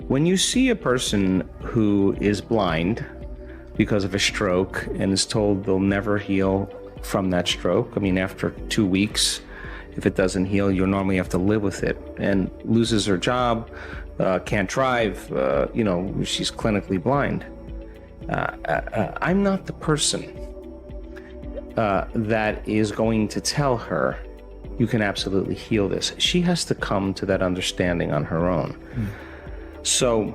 When you see a person who is blind because of a stroke and is told they'll never heal from that stroke, I mean, after 2 weeks, if it doesn't heal, you'll normally have to live with it, and loses her job, can't drive, she's clinically blind. I'm not the person that is going to tell her, you can absolutely heal this. She has to come to that understanding on her own. So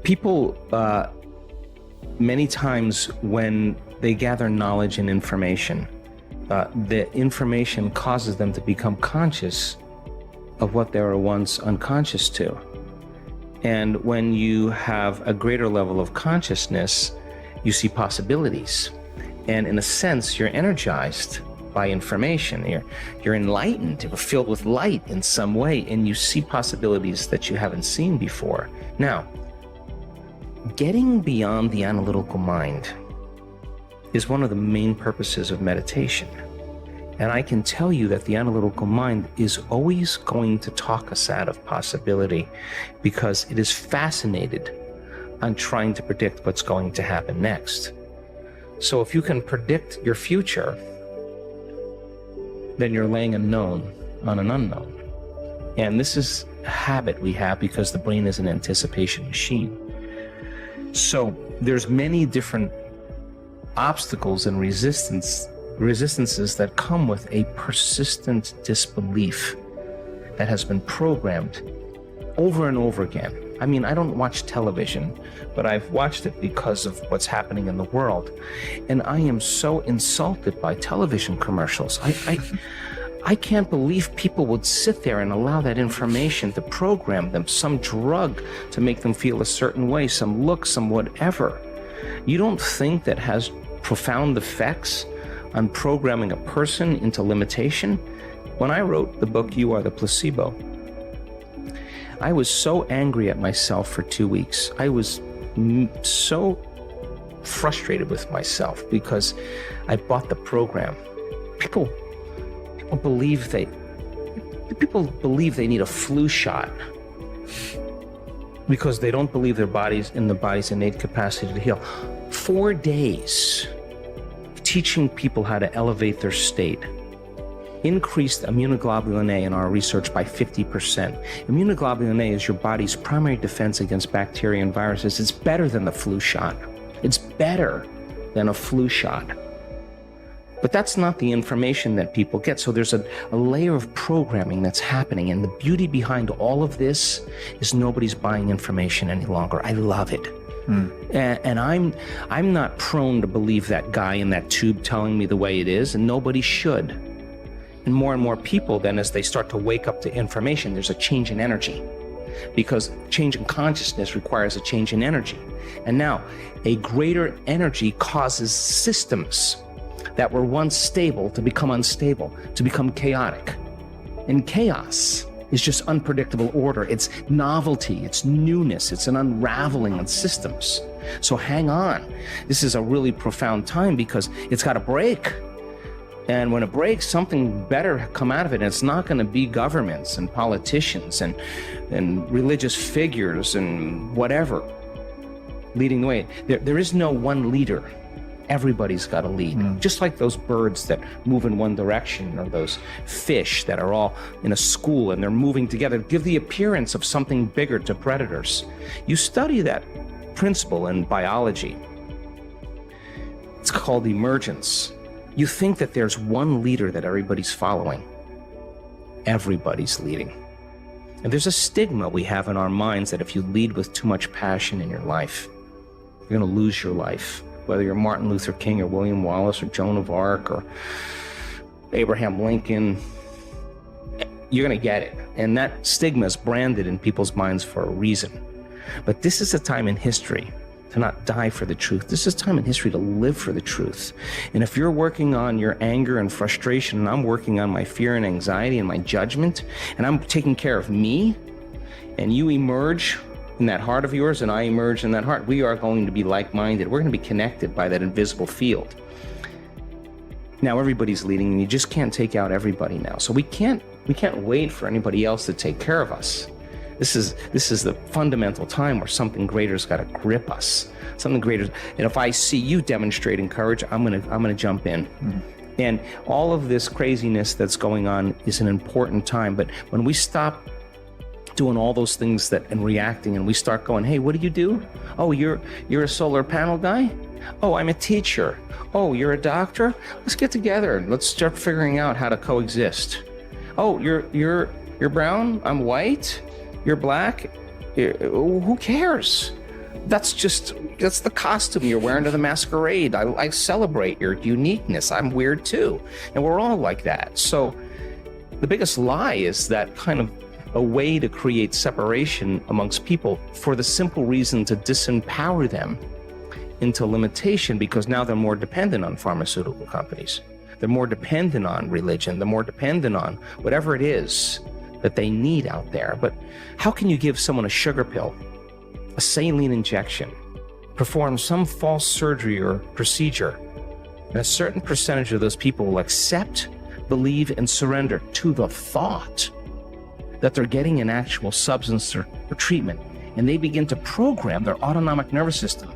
people, many times when they gather knowledge and information, the information causes them to become conscious of what they were once unconscious to. And when you have a greater level of consciousness, you see possibilities. And in a sense, you're energized by information. You're enlightened, you're filled with light in some way, and you see possibilities that you haven't seen before. Now, getting beyond the analytical mind is one of the main purposes of meditation. And I can tell you that the analytical mind is always going to talk us out of possibility because it is fascinated on trying to predict what's going to happen next. So if you can predict your future, then you're laying a known on an unknown. And this is a habit we have because the brain is an anticipation machine. So there's many different obstacles and resistances that come with a persistent disbelief that has been programmed over and over again. I mean, I don't watch television, but I've watched it because of what's happening in the world. And I am so insulted by television commercials. I can't believe people would sit there and allow that information to program them, some drug to make them feel a certain way, some look, some whatever. You don't think that has profound effects on programming a person into limitation? When I wrote the book, You Are the Placebo, I was so angry at myself for 2 weeks. I was so frustrated with myself because I bought the program. People believe they need a flu shot because they don't believe the body's innate capacity to heal. 4 days teaching people how to elevate their state increased immunoglobulin A in our research by 50%. Immunoglobulin A is your body's primary defense against bacteria and viruses. It's better than the flu shot. It's better than a flu shot. But that's not the information that people get. So there's a layer of programming that's happening. And the beauty behind all of this is nobody's buying information any longer. I love it. And I'm not prone to believe that guy in that tube telling me the way it is, and nobody should. And more people then, as they start to wake up to information, there's a change in energy. Because change in consciousness requires a change in energy. And now, a greater energy causes systems that were once stable to become unstable, to become chaotic. And chaos is just unpredictable order. It's novelty, it's newness, it's an unraveling of systems. So hang on. This is a really profound time because it's got to break. And when it breaks, something better come out of it. And it's not going to be governments and politicians and religious figures and whatever leading the way. There is no one leader. Everybody's got to lead. Just like those birds that move in one direction, or those fish that are all in a school and they're moving together, give the appearance of something bigger to predators. You study that principle in biology. It's called emergence. You think that there's one leader that everybody's following. Everybody's leading. And there's a stigma we have in our minds that if you lead with too much passion in your life, you're going to lose your life. Whether you're Martin Luther King or William Wallace or Joan of Arc or Abraham Lincoln, you're going to get it. And that stigma is branded in people's minds for a reason. But this is a time in history to not die for the truth. This is a time in history to live for the truth. And if you're working on your anger and frustration, and I'm working on my fear and anxiety and my judgment, and I'm taking care of me, and you emerge in that heart of yours, and I emerge in that heart, we are going to be like-minded. We're going to be connected by that invisible field. Now everybody's leading, and you just can't take out everybody now. So we can't wait for anybody else to take care of us. This is the fundamental time where something greater's got to grip us. Something greater. And if I see you demonstrating courage, I'm gonna jump in. Mm-hmm. And all of this craziness that's going on is an important time. But when we stop doing all those things and reacting, and we start going, hey, what do you do? Oh, you're a solar panel guy? Oh, I'm a teacher. Oh, you're a doctor? Let's get together and let's start figuring out how to coexist. Oh, you're brown, I'm white, you're black. Who cares? That's the costume you're wearing to the masquerade. I celebrate your uniqueness. I'm weird too. And we're all like that. So the biggest lie is that kind of a way to create separation amongst people for the simple reason to disempower them into limitation, because now they're more dependent on pharmaceutical companies. They're more dependent on religion. They're more dependent on whatever it is that they need out there. But how can you give someone a sugar pill, a saline injection, perform some false surgery or procedure, and a certain percentage of those people will accept, believe, and surrender to the thought that they're getting an actual substance or treatment, and they begin to program their autonomic nervous system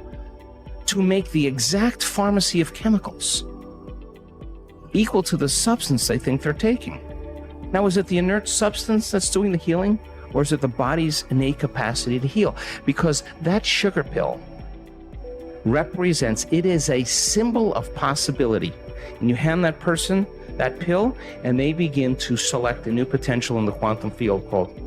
to make the exact pharmacy of chemicals equal to the substance they think they're taking. Now, is it the inert substance that's doing the healing, or is it the body's innate capacity to heal? Because that sugar pill represents, it is a symbol of possibility. And you hand that person that pill, and they begin to select a new potential in the quantum field called,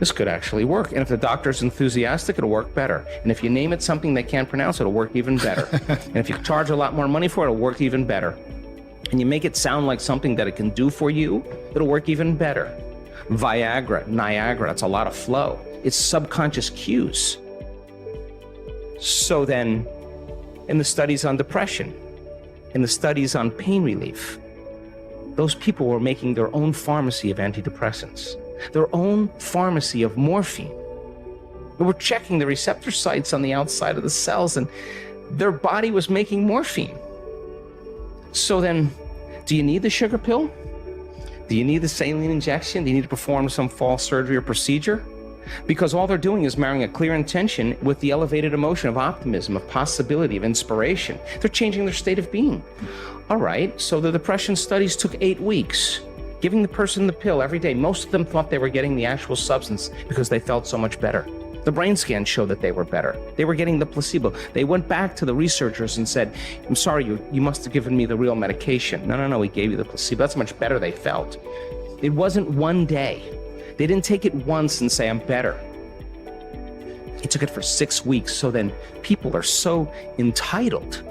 this could actually work. And if the doctor's enthusiastic, it'll work better. And if you name it something they can't pronounce, it'll work even better. And if you charge a lot more money for it, it'll work even better. And you make it sound like something that it can do for you, it'll work even better. Viagra, Niagara, that's a lot of flow. It's subconscious cues. So then, in the studies on depression, in the studies on pain relief, those people were making their own pharmacy of antidepressants, their own pharmacy of morphine. They were checking the receptor sites on the outside of the cells, and their body was making morphine. So then, do you need the sugar pill? Do you need the saline injection? Do you need to perform some false surgery or procedure? Because all they're doing is marrying a clear intention with the elevated emotion of optimism, of possibility, of inspiration. They're changing their state of being. All right, so the depression studies took 8 weeks, giving the person the pill every day. Most of them thought they were getting the actual substance because they felt so much better. The brain scans showed that they were better. They were getting the placebo. They went back to the researchers and said, I'm sorry, you must have given me the real medication. No, we gave you the placebo. That's how much better they felt. It wasn't one day. They didn't take it once and say, I'm better. He took it for 6 weeks. So then people are so entitled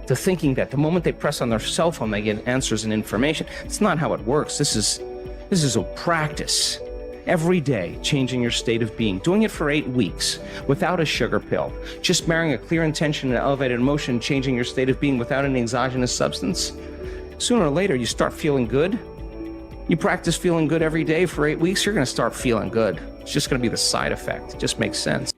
to thinking that the moment they press on their cell phone, they get answers and information. It's not how it works. This is a practice. Every day, changing your state of being, doing it for 8 weeks without a sugar pill, just marrying a clear intention and elevated emotion, changing your state of being without any exogenous substance. Sooner or later, you start feeling good. You practice feeling good every day for 8 weeks, you're going to start feeling good. It's just going to be the side effect. It just makes sense.